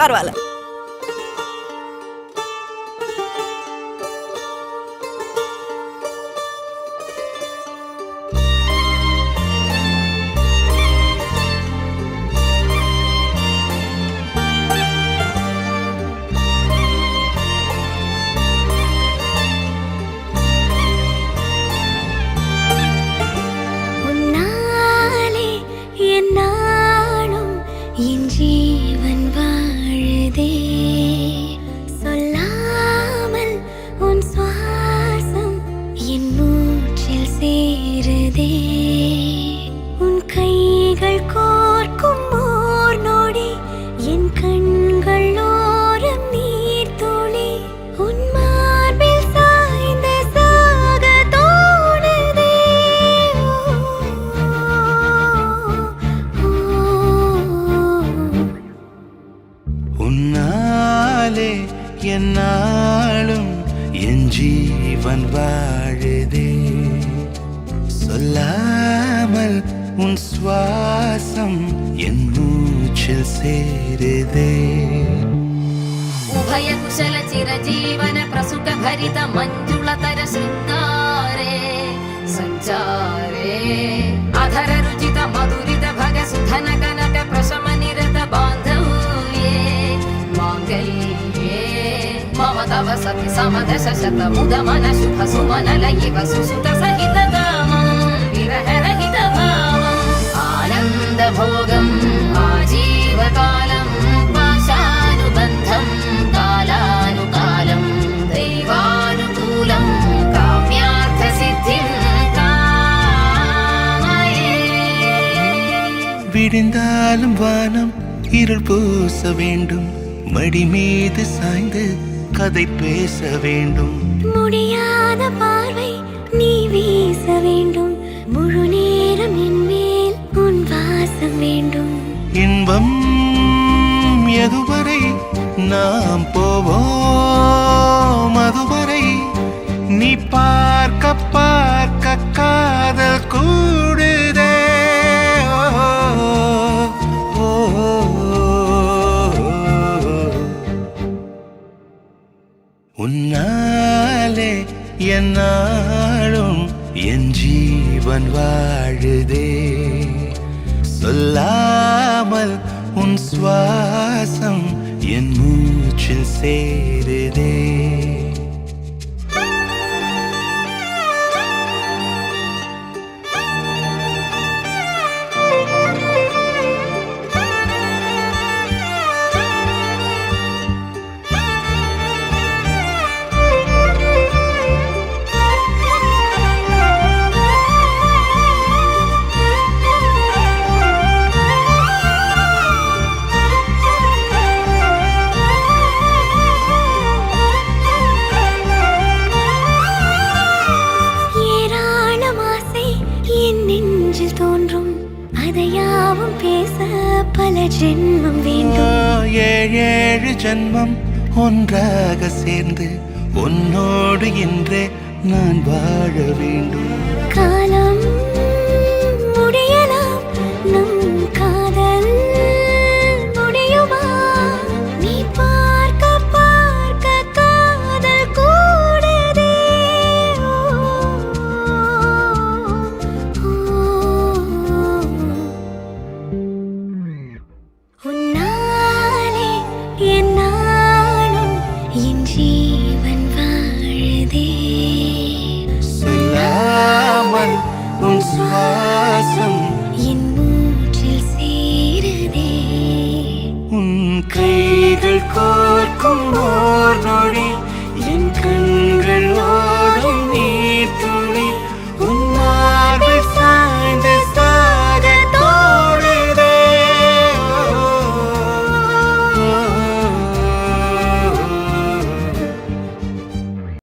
பரவாயில்ல. உன்னாலே என்னாலும் என் ஜீவன் வாழுதே, சொல்லாமல் உன் சுவாசம் என் மூச்சில் சேருதே. உபய குசல சிரஜீவன பிரசுக பரித மஞ்சுளதர சிருங்காரே சஞ்சாரே அதர ருச்சித மதுரித भग सुधन कनक प्रशम निरत बान्धव्ये माङ्गल्ये मम तव सति समदश शत मुद मन शुभ सुमन लयिव सुसुत सहित कामं विरह रहित भावम् आनन्द भोगम् आजीवकालं पाशानुबन्धं कालानुकालं दैवानुकूलं काम्यार्थ सिद्धिं விடிந்தாலும் வானம் இருள் பூச வேண்டும், மடி மீது சாய்ந்து கதை பேச வேண்டும். முடியாத பார்வை நீ வீச வேண்டும், முழு நேரம் என் மேல் உன் வாசம் வேண்டும். இன்பம் எதுவரை நாம் போவோம், அதுவரை நீ பார்க்க பார்க்க காதல் கூடுதே. உன்னாலே என்னாலும் என் ஜீவன் வாழுதே, சொல்லாமல் உன் சுவாசம் என் மூச்சில் சேருதே. அதையாவும் பேச பல ஜென்மம் வேண்டும். ஏழு ஜென்மம் ஒன்றாக சேர்ந்து உன்னோடு இன்றே நான் வாழ வேண்டும். காலம்